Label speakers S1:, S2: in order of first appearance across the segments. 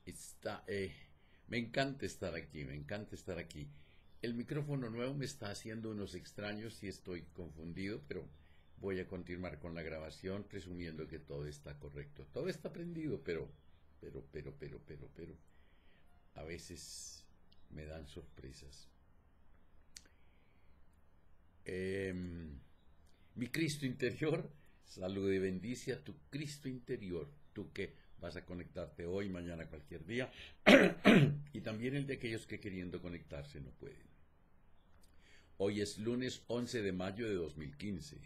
S1: Está, me encanta estar aquí, me encanta estar aquí. El micrófono nuevo me está haciendo unos extraños y estoy confundido, pero voy a continuar con la grabación presumiendo que todo está correcto. Todo está prendido, pero, a veces me dan sorpresas. Mi Cristo interior, salude y bendice a tu Cristo interior, tú que vas a conectarte hoy, mañana, cualquier día, y también el de aquellos que queriendo conectarse no pueden. Hoy es lunes 11 de mayo de 2015.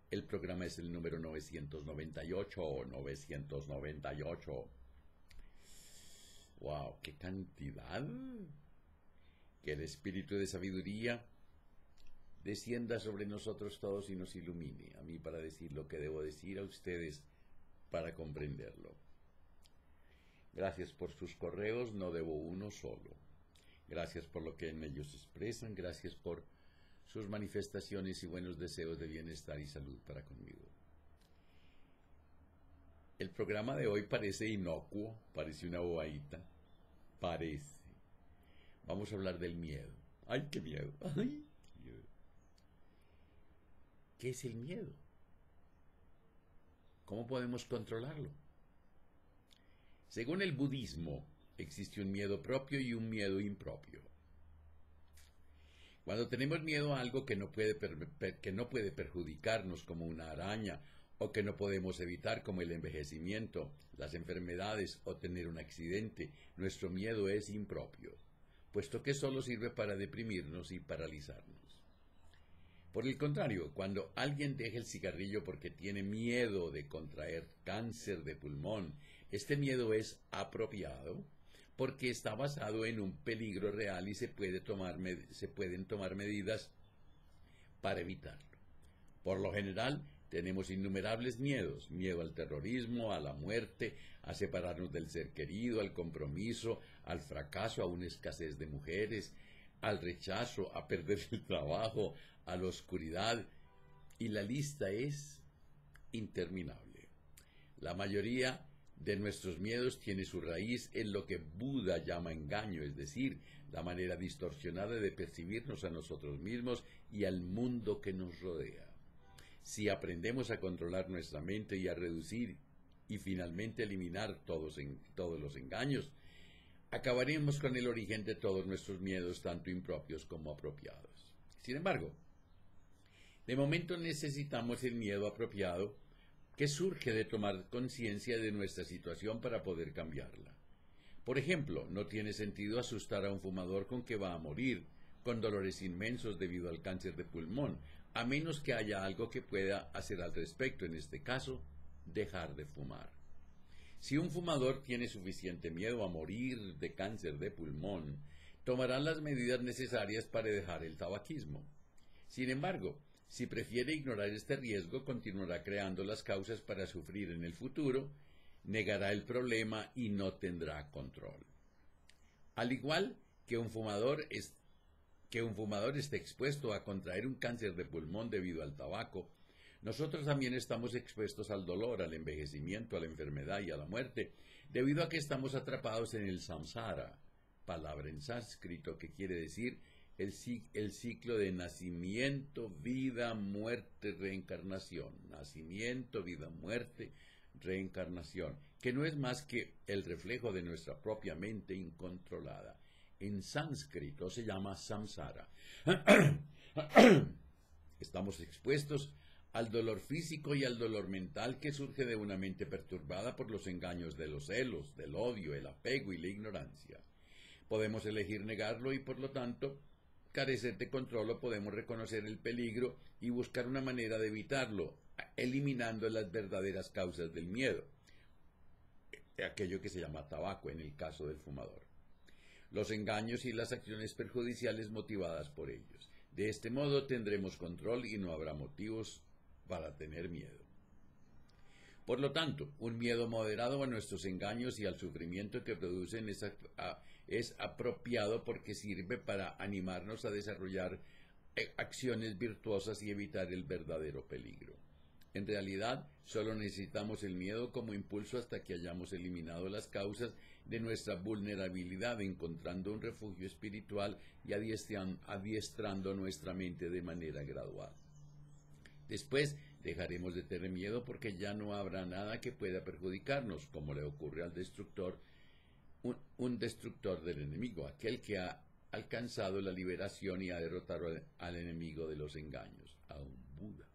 S1: El programa es el número 998 o 998. ¡Wow! ¡Qué cantidad! Que el espíritu de sabiduría descienda sobre nosotros todos y nos ilumine, a mí para decir lo que debo decir, a ustedes para comprenderlo. Gracias por sus correos, no debo uno solo. Gracias por lo que en ellos expresan, gracias por sus manifestaciones y buenos deseos de bienestar y salud para conmigo. El programa de hoy parece inocuo, parece una bobadita, parece. Vamos a hablar del miedo. ¡Ay, qué miedo! ¡Ay, qué miedo! ¿Qué es el miedo? ¿Cómo podemos controlarlo? Según el budismo, existe un miedo propio y un miedo impropio. Cuando tenemos miedo a algo que no puede perjudicarnos, como una araña, o que no podemos evitar, como el envejecimiento, las enfermedades o tener un accidente, nuestro miedo es impropio, puesto que solo sirve para deprimirnos y paralizarnos. Por el contrario, cuando alguien deja el cigarrillo porque tiene miedo de contraer cáncer de pulmón, este miedo es apropiado porque está basado en un peligro real y se pueden tomar medidas para evitarlo. Por lo general, tenemos innumerables miedos: miedo al terrorismo, a la muerte, a separarnos del ser querido, al compromiso, al fracaso, a una escasez de mujeres, al rechazo, a perder el trabajo, a la oscuridad, y la lista es interminable. La mayoría de nuestros miedos tiene su raíz en lo que Buda llama engaño, es decir, la manera distorsionada de percibirnos a nosotros mismos y al mundo que nos rodea. Si aprendemos a controlar nuestra mente y a reducir y finalmente eliminar todos los engaños, acabaremos con el origen de todos nuestros miedos, tanto impropios como apropiados. Sin embargo, de momento necesitamos el miedo apropiado, que surge de tomar conciencia de nuestra situación para poder cambiarla. Por ejemplo, no tiene sentido asustar a un fumador con que va a morir, con dolores inmensos debido al cáncer de pulmón, a menos que haya algo que pueda hacer al respecto, en este caso, dejar de fumar. Si un fumador tiene suficiente miedo a morir de cáncer de pulmón, tomará las medidas necesarias para dejar el tabaquismo. Sin embargo, si prefiere ignorar este riesgo, continuará creando las causas para sufrir en el futuro, negará el problema y no tendrá control. Al igual que un fumador esté expuesto a contraer un cáncer de pulmón debido al tabaco, nosotros también estamos expuestos al dolor, al envejecimiento, a la enfermedad y a la muerte, debido a que estamos atrapados en el samsara, palabra en sánscrito que quiere decir el ciclo de nacimiento, vida, muerte, reencarnación. Nacimiento, vida, muerte, reencarnación, que no es más que el reflejo de nuestra propia mente incontrolada. En sánscrito se llama samsara. Estamos expuestos al dolor físico y al dolor mental que surge de una mente perturbada por los engaños de los celos, del odio, el apego y la ignorancia. Podemos elegir negarlo y, por lo tanto, carecer de control, o podemos reconocer el peligro y buscar una manera de evitarlo, eliminando las verdaderas causas del miedo, aquello que se llama tabaco en el caso del fumador, los engaños y las acciones perjudiciales motivadas por ellos. De este modo tendremos control y no habrá motivos para tener miedo. Por lo tanto, un miedo moderado a nuestros engaños y al sufrimiento que producen es apropiado porque sirve para animarnos a desarrollar acciones virtuosas y evitar el verdadero peligro. En realidad, solo necesitamos el miedo como impulso hasta que hayamos eliminado las causas de nuestra vulnerabilidad, encontrando un refugio espiritual y adiestrando nuestra mente de manera gradual. Después dejaremos de tener miedo porque ya no habrá nada que pueda perjudicarnos, como le ocurre al destructor, un destructor del enemigo, aquel que ha alcanzado la liberación y ha derrotado al enemigo de los engaños, a un Buda.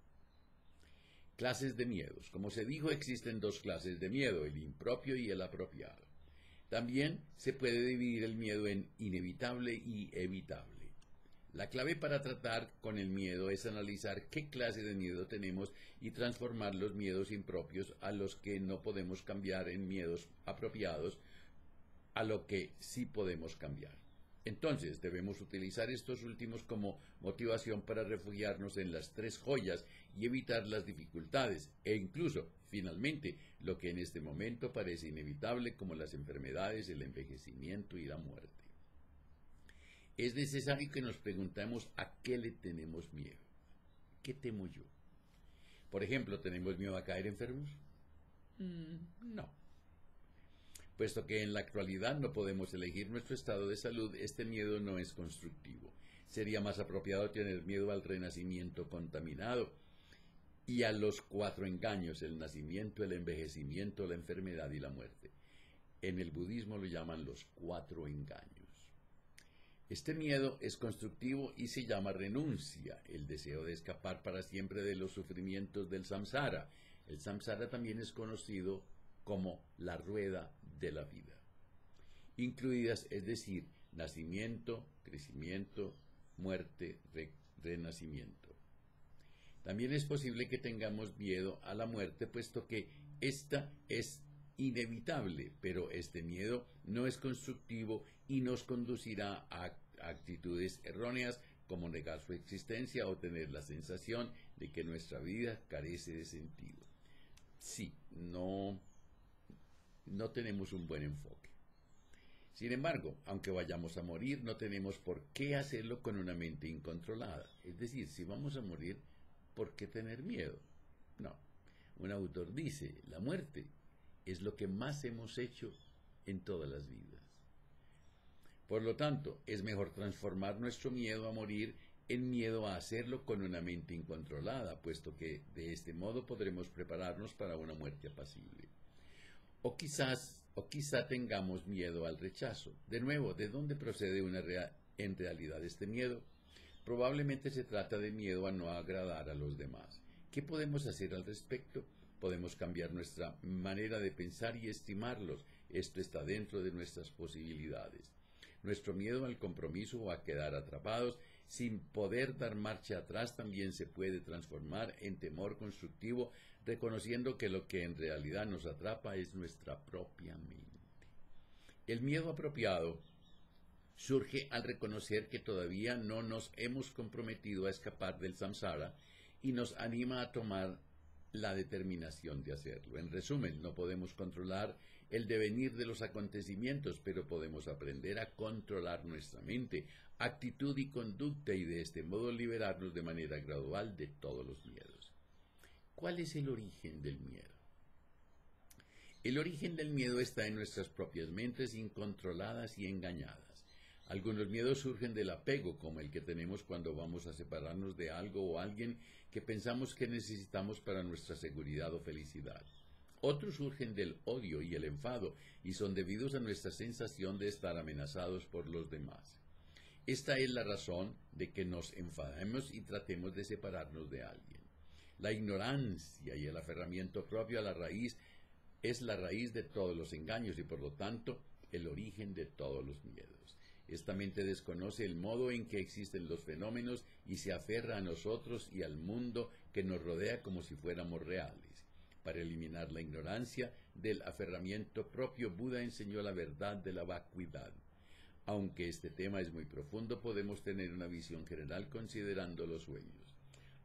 S1: Clases de miedos. Como se dijo, existen dos clases de miedo, el impropio y el apropiado. También se puede dividir el miedo en inevitable y evitable. La clave para tratar con el miedo es analizar qué clase de miedo tenemos y transformar los miedos impropios a los que no podemos cambiar en miedos apropiados a lo que sí podemos cambiar. Entonces debemos utilizar estos últimos como motivación para refugiarnos en las tres joyas y evitar las dificultades e incluso, finalmente, lo que en este momento parece inevitable como las enfermedades, el envejecimiento y la muerte. Es necesario que nos preguntemos a qué le tenemos miedo. ¿Qué temo yo? Por ejemplo, ¿tenemos miedo a caer enfermos? No. Puesto que en la actualidad no podemos elegir nuestro estado de salud, este miedo no es constructivo. Sería más apropiado tener miedo al renacimiento contaminado y a los cuatro engaños, el nacimiento, el envejecimiento, la enfermedad y la muerte. En el budismo lo llaman los cuatro engaños. Este miedo es constructivo y se llama renuncia, el deseo de escapar para siempre de los sufrimientos del samsara. El samsara también es conocido como la rueda de la vida, incluidas, es decir, nacimiento, crecimiento, muerte, renacimiento. También es posible que tengamos miedo a la muerte, puesto que esta es inevitable, pero este miedo no es constructivo y nos conducirá a actitudes erróneas como negar su existencia o tener la sensación de que nuestra vida carece de sentido. Sí, no tenemos un buen enfoque. Sin embargo, aunque vayamos a morir, no tenemos por qué hacerlo con una mente incontrolada. Es decir, si vamos a morir, ¿por qué tener miedo? No. Un autor dice, la muerte es lo que más hemos hecho en todas las vidas. Por lo tanto, es mejor transformar nuestro miedo a morir en miedo a hacerlo con una mente incontrolada, puesto que de este modo podremos prepararnos para una muerte apacible. O quizá tengamos miedo al rechazo. De nuevo, ¿de dónde procede en realidad este miedo? Probablemente se trata de miedo a no agradar a los demás. ¿Qué podemos hacer al respecto? Podemos cambiar nuestra manera de pensar y estimarlos. Esto está dentro de nuestras posibilidades. Nuestro miedo al compromiso o a quedar atrapados sin poder dar marcha atrás también se puede transformar en temor constructivo, reconociendo que lo que en realidad nos atrapa es nuestra propia mente. El miedo apropiado surge al reconocer que todavía no nos hemos comprometido a escapar del samsara y nos anima a tomar la determinación de hacerlo. En resumen, no podemos controlar el devenir de los acontecimientos, pero podemos aprender a controlar nuestra mente, actitud y conducta y de este modo liberarnos de manera gradual de todos los miedos. ¿Cuál es el origen del miedo? El origen del miedo está en nuestras propias mentes incontroladas y engañadas. Algunos miedos surgen del apego, como el que tenemos cuando vamos a separarnos de algo o alguien que pensamos que necesitamos para nuestra seguridad o felicidad. Otros surgen del odio y el enfado y son debidos a nuestra sensación de estar amenazados por los demás. Esta es la razón de que nos enfademos y tratemos de separarnos de alguien. La ignorancia y el aferramiento propio a la raíz es la raíz de todos los engaños y por lo tanto el origen de todos los miedos. Esta mente desconoce el modo en que existen los fenómenos y se aferra a nosotros y al mundo que nos rodea como si fuéramos reales. Para eliminar la ignorancia del aferramiento propio, Buda enseñó la verdad de la vacuidad. Aunque este tema es muy profundo, podemos tener una visión general considerando los sueños.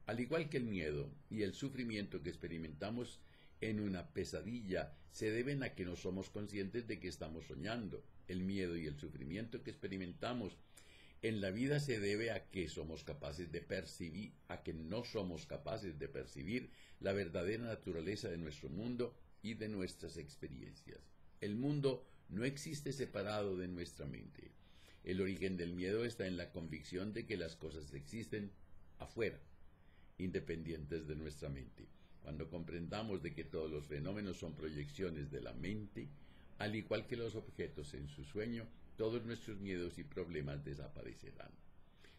S1: Al igual que el miedo y el sufrimiento que experimentamos en una pesadilla se deben a que no somos conscientes de que estamos soñando. El miedo y el sufrimiento que experimentamos En la vida se debe a que somos capaces de percibir, a que no somos capaces de percibir la verdadera naturaleza de nuestro mundo y de nuestras experiencias. El mundo no existe separado de nuestra mente. El origen del miedo está en la convicción de que las cosas existen afuera, independientes de nuestra mente. Cuando comprendamos de que todos los fenómenos son proyecciones de la mente, al igual que los objetos en su sueño, todos nuestros miedos y problemas desaparecerán.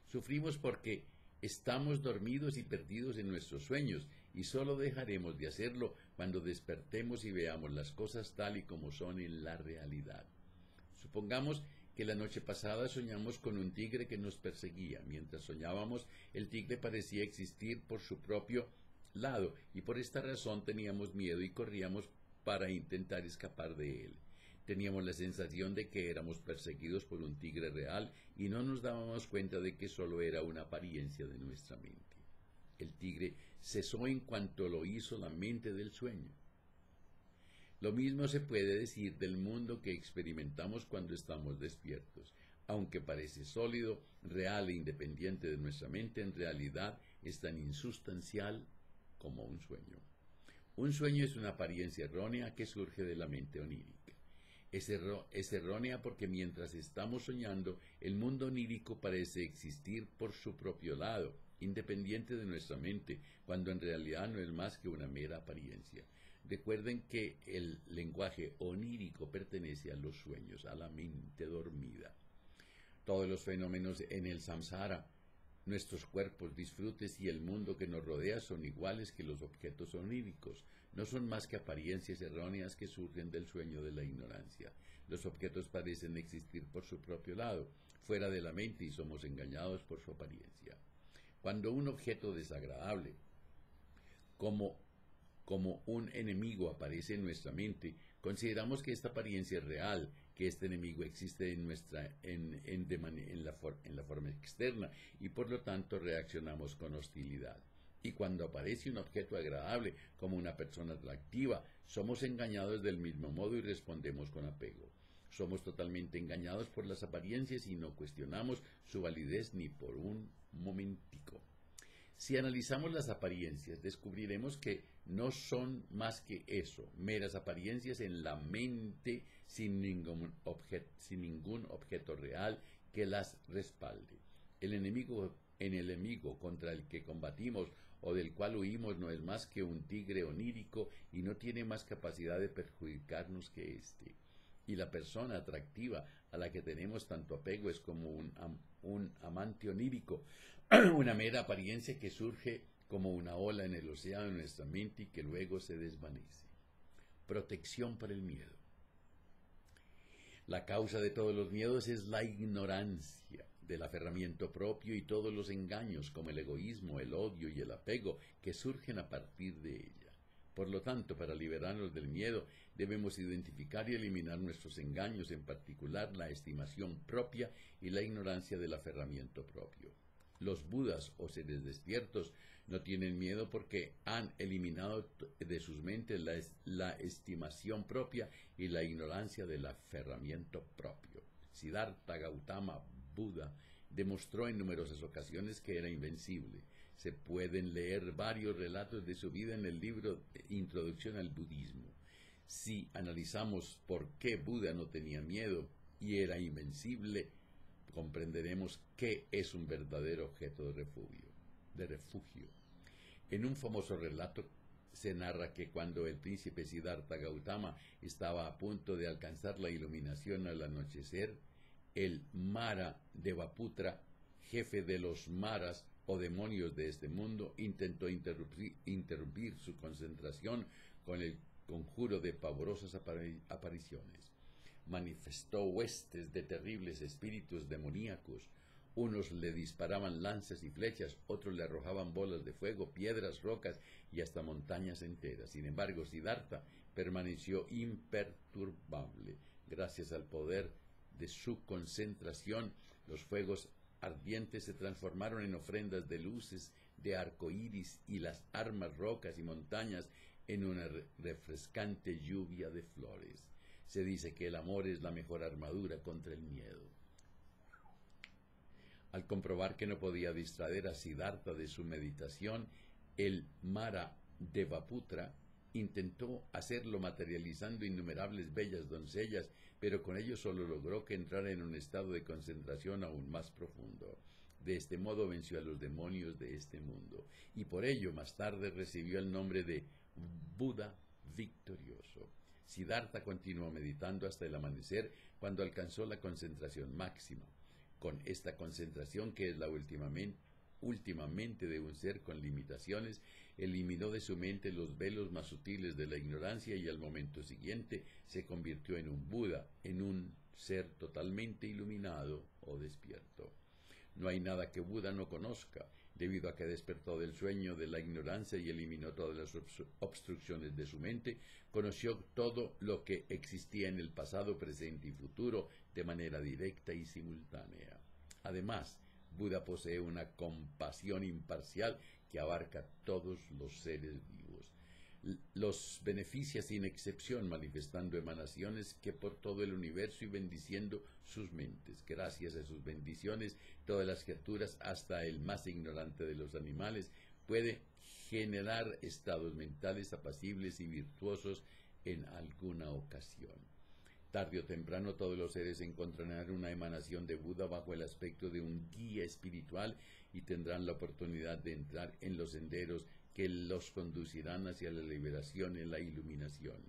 S1: Sufrimos porque estamos dormidos y perdidos en nuestros sueños, y solo dejaremos de hacerlo cuando despertemos y veamos las cosas tal y como son en la realidad. Supongamos que la noche pasada soñamos con un tigre que nos perseguía. Mientras soñábamos, el tigre parecía existir por su propio lado, y por esta razón teníamos miedo y corríamos para intentar escapar de él. Teníamos la sensación de que éramos perseguidos por un tigre real y no nos dábamos cuenta de que solo era una apariencia de nuestra mente. El tigre cesó en cuanto lo hizo la mente del sueño. Lo mismo se puede decir del mundo que experimentamos cuando estamos despiertos. Aunque parece sólido, real e independiente de nuestra mente, en realidad es tan insustancial como un sueño. Un sueño es una apariencia errónea que surge de la mente onírica. Es errónea porque mientras estamos soñando, el mundo onírico parece existir por su propio lado, independiente de nuestra mente, cuando en realidad no es más que una mera apariencia. Recuerden que el lenguaje onírico pertenece a los sueños, a la mente dormida. Todos los fenómenos en el samsara, nuestros cuerpos, disfrutes y el mundo que nos rodea son iguales que los objetos oníricos. No son más que apariencias erróneas que surgen del sueño de la ignorancia. Los objetos parecen existir por su propio lado, fuera de la mente, y somos engañados por su apariencia. Cuando un objeto desagradable, como un enemigo aparece en nuestra mente, consideramos que esta apariencia es real, que este enemigo existe en la forma externa, y por lo tanto reaccionamos con hostilidad. Y cuando aparece un objeto agradable, como una persona atractiva, somos engañados del mismo modo y respondemos con apego. Somos totalmente engañados por las apariencias y no cuestionamos su validez ni por un momentico. Si analizamos las apariencias, descubriremos que no son más que eso, meras apariencias en la mente sin ningún objeto real que las respalde. El enemigo contra el que combatimos o del cual huimos no es más que un tigre onírico y no tiene más capacidad de perjudicarnos que éste. Y la persona atractiva a la que tenemos tanto apego es como un amante onírico, una mera apariencia que surge como una ola en el océano de nuestra mente y que luego se desvanece. Protección para el miedo. La causa de todos los miedos es la ignorancia del aferramiento propio y todos los engaños como el egoísmo, el odio y el apego que surgen a partir de ella. Por lo tanto, para liberarnos del miedo, debemos identificar y eliminar nuestros engaños, en particular la estimación propia y la ignorancia del aferramiento propio. Los budas o seres despiertos no tienen miedo porque han eliminado de sus mentes la estimación propia y la ignorancia del aferramiento propio. Siddhartha Gautama, Buda, demostró en numerosas ocasiones que era invencible. Se pueden leer varios relatos de su vida en el libro Introducción al Budismo. Si analizamos por qué Buda no tenía miedo y era invencible, comprenderemos qué es un verdadero objeto de refugio. En un famoso relato se narra que cuando el príncipe Siddhartha Gautama estaba a punto de alcanzar la iluminación al anochecer, el Mara Devaputra, jefe de los Maras o demonios de este mundo, intentó interrumpir su concentración con el conjuro de pavorosas apariciones. Manifestó huestes de terribles espíritus demoníacos. Unos le disparaban lanzas y flechas, otros le arrojaban bolas de fuego, piedras, rocas y hasta montañas enteras. Sin embargo, Siddhartha permaneció imperturbable. Gracias al poder de su concentración, los fuegos ardientes se transformaron en ofrendas de luces, de arco iris, y las armas, rocas y montañas en una refrescante lluvia de flores. Se dice que el amor es la mejor armadura contra el miedo. Al comprobar que no podía distraer a Siddhartha de su meditación, el Mara Devaputra intentó hacerlo materializando innumerables bellas doncellas, pero con ello solo logró que entrara en un estado de concentración aún más profundo. De este modo venció a los demonios de este mundo, y por ello más tarde recibió el nombre de Buda victorioso. Siddhartha continuó meditando hasta el amanecer, cuando alcanzó la concentración máxima. Con esta concentración, que es la últimamente de un ser con limitaciones, eliminó de su mente los velos más sutiles de la ignorancia y al momento siguiente se convirtió en un Buda, en un ser totalmente iluminado o despierto. No hay nada que Buda no conozca, debido a que despertó del sueño de la ignorancia y eliminó todas las obstrucciones de su mente. Conoció todo lo que existía en el pasado, presente y futuro de manera directa y simultánea. Además, Buda posee una compasión imparcial que abarca todos los seres vivos. Los beneficia sin excepción, manifestando emanaciones que por todo el universo y bendiciendo sus mentes. Gracias a sus bendiciones, todas las criaturas, hasta el más ignorante de los animales, puede generar estados mentales apacibles y virtuosos en alguna ocasión. Tarde o temprano todos los seres encontrarán una emanación de Buda bajo el aspecto de un guía espiritual y tendrán la oportunidad de entrar en los senderos que los conducirán hacia la liberación y la iluminación.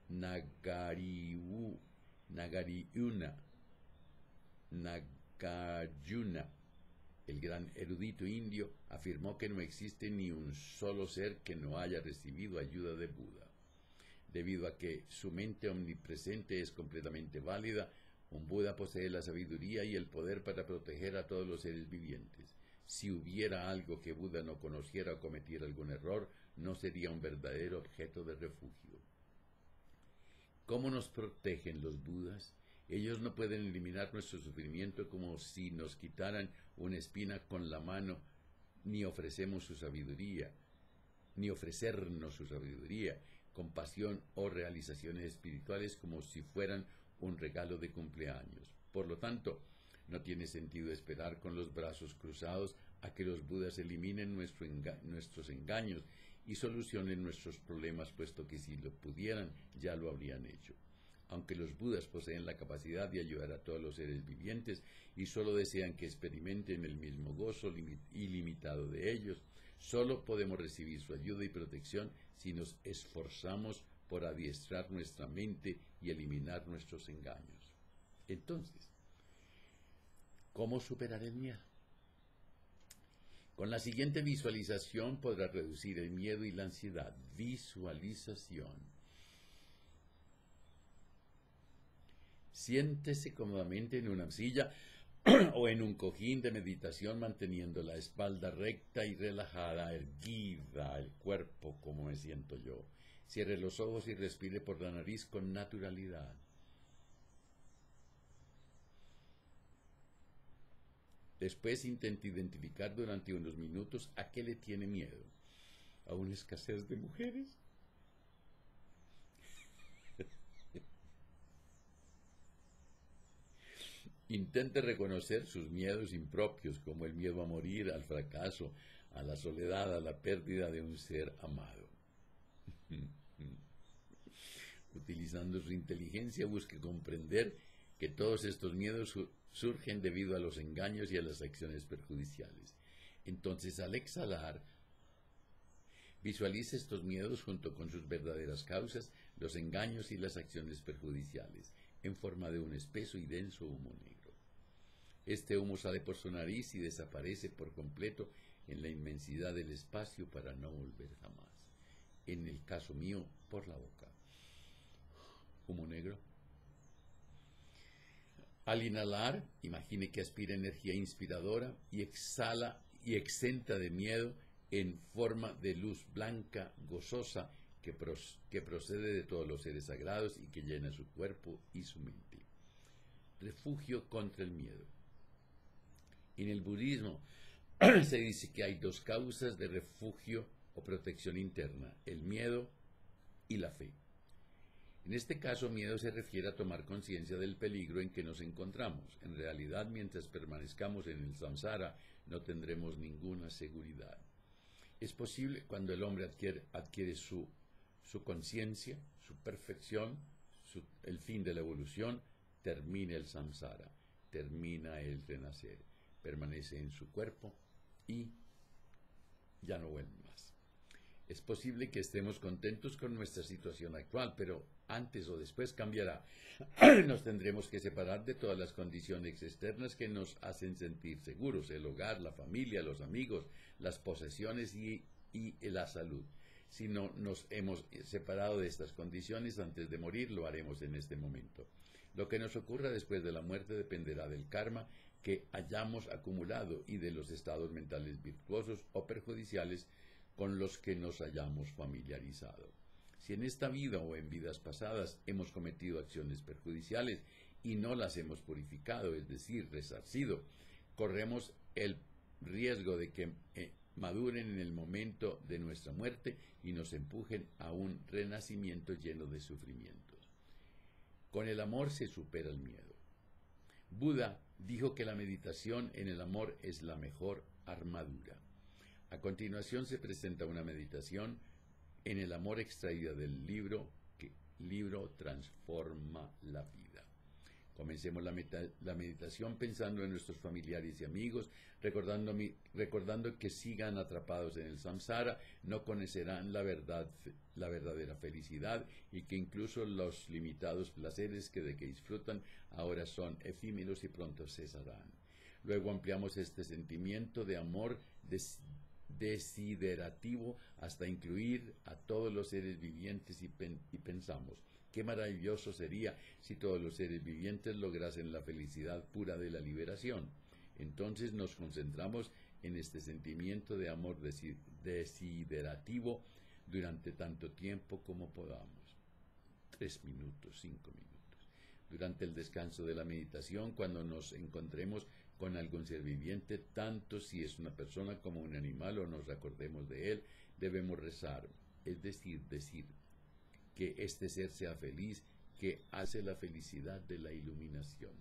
S1: Nagarjuna, el gran erudito indio, afirmó que no existe ni un solo ser que no haya recibido ayuda de Buda. Debido a que su mente omnipresente es completamente válida, un Buda posee la sabiduría y el poder para proteger a todos los seres vivientes. Si hubiera algo que Buda no conociera o cometiera algún error, no sería un verdadero objeto de refugio. ¿Cómo nos protegen los Budas? Ellos no pueden eliminar nuestro sufrimiento como si nos quitaran una espina con la mano, ni ofrecernos su sabiduría, compasión o realizaciones espirituales como si fueran un regalo de cumpleaños. Por lo tanto, no tiene sentido esperar con los brazos cruzados a que los Budas eliminen nuestros engaños y solucionen nuestros problemas, puesto que si lo pudieran, ya lo habrían hecho. Aunque los Budas poseen la capacidad de ayudar a todos los seres vivientes y solo desean que experimenten el mismo gozo ilimitado de ellos, solo podemos recibir su ayuda y protección si nos esforzamos por adiestrar nuestra mente y eliminar nuestros engaños. Entonces, ¿cómo superar el miedo? Con la siguiente visualización podrás reducir el miedo y la ansiedad. Visualización. Siéntese cómodamente en una silla o en un cojín de meditación, manteniendo la espalda recta y relajada, erguida, el cuerpo como me siento yo. Cierre los ojos y respire por la nariz con naturalidad. Después intente identificar durante unos minutos a qué le tiene miedo. ¿A una escasez de mujeres? Intente reconocer sus miedos impropios, como el miedo a morir, al fracaso, a la soledad, a la pérdida de un ser amado. Utilizando su inteligencia, busque comprender que todos estos miedos surgen debido a los engaños y a las acciones perjudiciales. Entonces, al exhalar, visualice estos miedos junto con sus verdaderas causas, los engaños y las acciones perjudiciales, en forma de un espeso y denso humo negro. Este humo sale por su nariz y desaparece por completo en la inmensidad del espacio para no volver jamás. En el caso mío, por la boca. Humo negro. Al inhalar, imagine que aspira energía inspiradora y exhala y exenta de miedo en forma de luz blanca, gozosa, que procede de todos los seres sagrados y que llena su cuerpo y su mente. Refugio contra el miedo. En el budismo se dice que hay dos causas de refugio o protección interna: el miedo y la fe. En este caso, miedo se refiere a tomar conciencia del peligro en que nos encontramos. En realidad, mientras permanezcamos en el samsara, no tendremos ninguna seguridad. Es posible cuando el hombre adquiere su conciencia, su perfección, el fin de la evolución, termina el samsara, termina el renacer, permanece en su cuerpo y ya no vuelve más. Es posible que estemos contentos con nuestra situación actual, pero antes o después cambiará. Nos tendremos que separar de todas las condiciones externas que nos hacen sentir seguros: el hogar, la familia, los amigos, las posesiones y la salud. Si no nos hemos separado de estas condiciones antes de morir, lo haremos en este momento. Lo que nos ocurra después de la muerte dependerá del karma que hayamos acumulado y de los estados mentales virtuosos o perjudiciales con los que nos hayamos familiarizado. Si en esta vida o en vidas pasadas hemos cometido acciones perjudiciales y no las hemos purificado, es decir, resarcido, corremos el riesgo de que maduren en el momento de nuestra muerte y nos empujen a un renacimiento lleno de sufrimientos. Con el amor se supera el miedo. Buda dijo que la meditación en el amor es la mejor armadura. A continuación se presenta una meditación en el amor extraída del libro transforma la vida. Comencemos la meditación pensando en nuestros familiares y amigos, recordando que sigan atrapados en el samsara, no conocerán la verdadera felicidad y que incluso los limitados placeres de que disfrutan ahora son efímeros y pronto cesarán. Luego ampliamos este sentimiento de amor desiderativo hasta incluir a todos los seres vivientes y pensamos: qué maravilloso sería si todos los seres vivientes lograsen la felicidad pura de la liberación. Entonces nos concentramos en este sentimiento de amor desiderativo durante tanto tiempo como podamos. 3 minutos, 5 minutos. Durante el descanso de la meditación, cuando nos encontremos con algún ser viviente, tanto si es una persona como un animal o nos acordemos de él, debemos rezar, es decir, que este ser sea feliz, que hace la felicidad de la iluminación.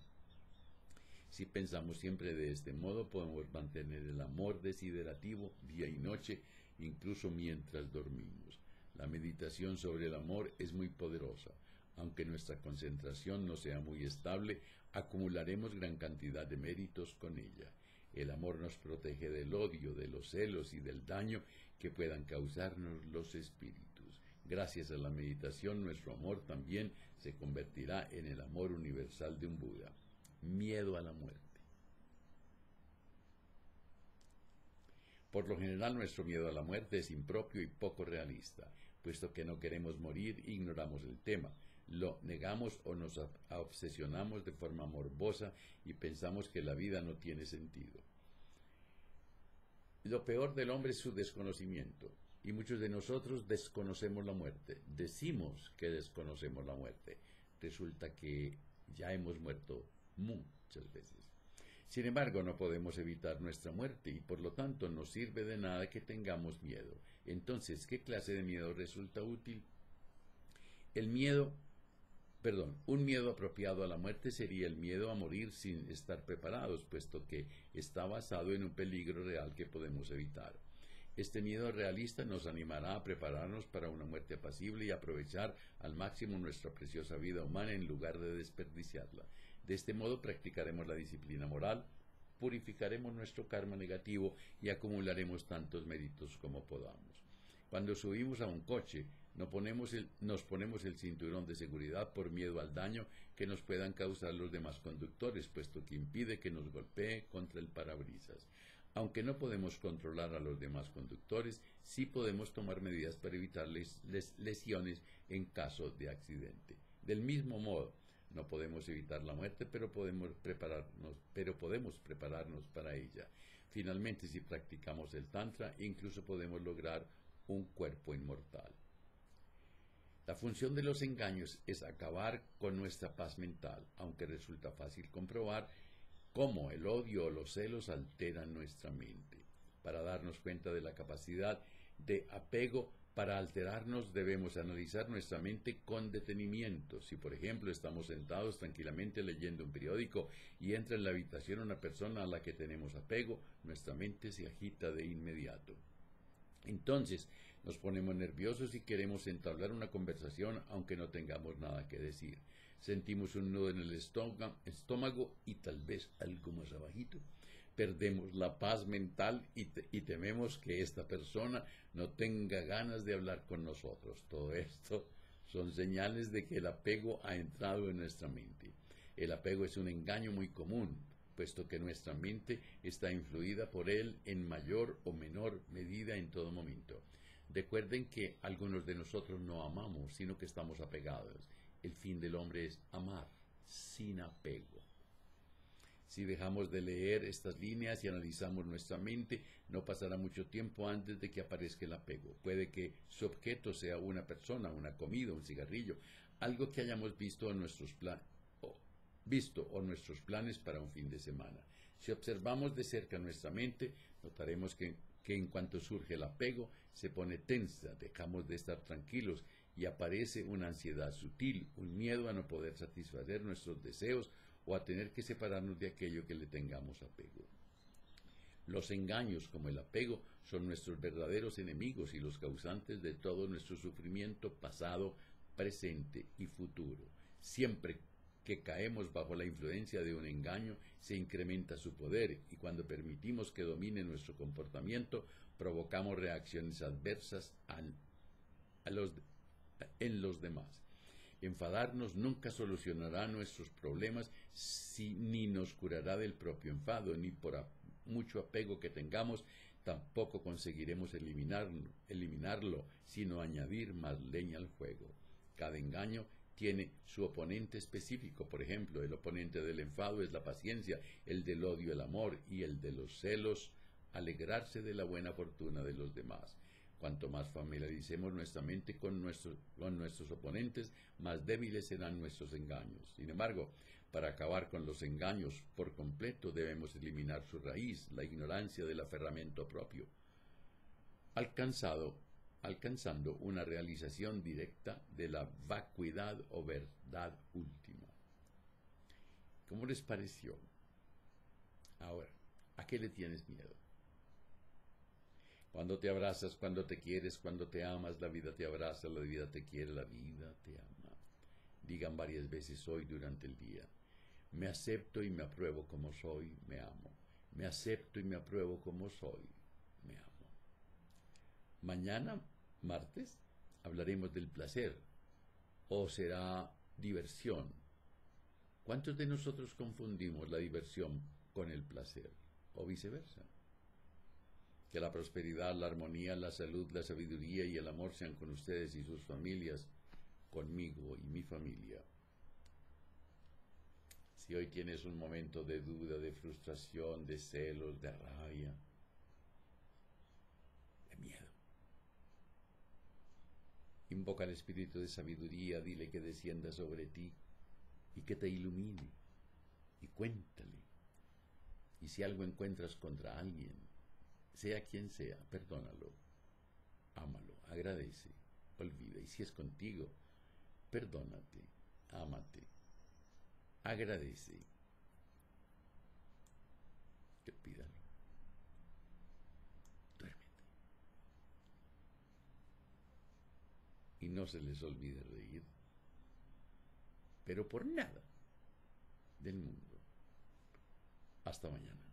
S1: Si pensamos siempre de este modo, podemos mantener el amor desiderativo día y noche, incluso mientras dormimos. La meditación sobre el amor es muy poderosa. Aunque nuestra concentración no sea muy estable, acumularemos gran cantidad de méritos con ella. El amor nos protege del odio, de los celos y del daño que puedan causarnos los espíritus. Gracias a la meditación, nuestro amor también se convertirá en el amor universal de un Buda. Miedo a la muerte. Por lo general, nuestro miedo a la muerte es impropio y poco realista. Puesto que no queremos morir, ignoramos el tema. Lo negamos o nos obsesionamos de forma morbosa y pensamos que la vida no tiene sentido. Lo peor del hombre es su desconocimiento, y muchos de nosotros desconocemos la muerte. Decimos que desconocemos la muerte. Resulta que ya hemos muerto muchas veces. Sin embargo, no podemos evitar nuestra muerte y por lo tanto no sirve de nada que tengamos miedo. Entonces, ¿qué clase de miedo resulta útil? Un miedo apropiado a la muerte sería el miedo a morir sin estar preparados, puesto que está basado en un peligro real que podemos evitar. Este miedo realista nos animará a prepararnos para una muerte apacible y aprovechar al máximo nuestra preciosa vida humana en lugar de desperdiciarla. De este modo practicaremos la disciplina moral, purificaremos nuestro karma negativo y acumularemos tantos méritos como podamos. Cuando subimos a un coche, nos ponemos el cinturón de seguridad por miedo al daño que nos puedan causar los demás conductores, puesto que impide que nos golpee contra el parabrisas. Aunque no podemos controlar a los demás conductores, sí podemos tomar medidas para evitar lesiones en caso de accidente. Del mismo modo, no podemos evitar la muerte, pero podemos prepararnos para ella. Finalmente, si practicamos el Tantra, incluso podemos lograr un cuerpo inmortal. La función de los engaños es acabar con nuestra paz mental, aunque resulta fácil comprobar cómo el odio o los celos alteran nuestra mente. Para darnos cuenta de la capacidad de apego, Para alterarnos debemos analizar nuestra mente con detenimiento. Si, por ejemplo, estamos sentados tranquilamente leyendo un periódico y entra en la habitación una persona a la que tenemos apego, nuestra mente se agita de inmediato. Entonces nos ponemos nerviosos y queremos entablar una conversación aunque no tengamos nada que decir. Sentimos un nudo en el estómago y tal vez algo más abajito. Perdemos la paz mental y tememos que esta persona no tenga ganas de hablar con nosotros. Todo esto son señales de que el apego ha entrado en nuestra mente. El apego es un engaño muy común, puesto que nuestra mente está influida por él en mayor o menor medida en todo momento. Recuerden que algunos de nosotros no amamos, sino que estamos apegados. El fin del hombre es amar sin apego. Si dejamos de leer estas líneas y analizamos nuestra mente, no pasará mucho tiempo antes de que aparezca el apego. Puede que su objeto sea una persona, una comida, un cigarrillo, algo que hayamos visto en nuestros nuestros planes para un fin de semana. Si observamos de cerca nuestra mente, notaremos que en cuanto surge el apego, se pone tensa, dejamos de estar tranquilos y aparece una ansiedad sutil, un miedo a no poder satisfacer nuestros deseos o a tener que separarnos de aquello que le tengamos apego. Los engaños, como el apego, son nuestros verdaderos enemigos y los causantes de todo nuestro sufrimiento pasado, presente y futuro. Siempre que caemos bajo la influencia de un engaño, se incrementa su poder y cuando permitimos que domine nuestro comportamiento, provocamos reacciones adversas en los demás. Enfadarnos nunca solucionará nuestros problemas ni nos curará del propio enfado, ni por mucho apego que tengamos, tampoco conseguiremos eliminarlo, sino añadir más leña al fuego. Cada engaño tiene su oponente específico. Por ejemplo, el oponente del enfado es la paciencia, el del odio el amor y el de los celos alegrarse de la buena fortuna de los demás. Cuanto más familiaricemos nuestra mente con nuestros oponentes, más débiles serán nuestros engaños. Sin embargo, para acabar con los engaños por completo, debemos eliminar su raíz, la ignorancia del aferramiento propio, alcanzando una realización directa de la vacuidad o verdad última. ¿Cómo les pareció? Ahora, ¿a qué le tienes miedo? Cuando te abrazas, cuando te quieres, cuando te amas, la vida te abraza, la vida te quiere, la vida te ama. Digan varias veces hoy durante el día: me acepto y me apruebo como soy, me amo. Me acepto y me apruebo como soy, me amo. Mañana, martes, hablaremos del placer, o será diversión. ¿Cuántos de nosotros confundimos la diversión con el placer, o viceversa? Que la prosperidad, la armonía, la salud, la sabiduría y el amor sean con ustedes y sus familias, conmigo y mi familia. Si hoy tienes un momento de duda, de frustración, de celos, de rabia, de miedo, invoca al espíritu de sabiduría, dile que descienda sobre ti y que te ilumine, y cuéntale. Y si algo encuentras contra alguien, sea quien sea, perdónalo, ámalo, agradece, olvida. Y si es contigo, perdónate, ámate, agradece, que pídalo. Duérmete. Y no se les olvide reír, pero por nada del mundo. Hasta mañana.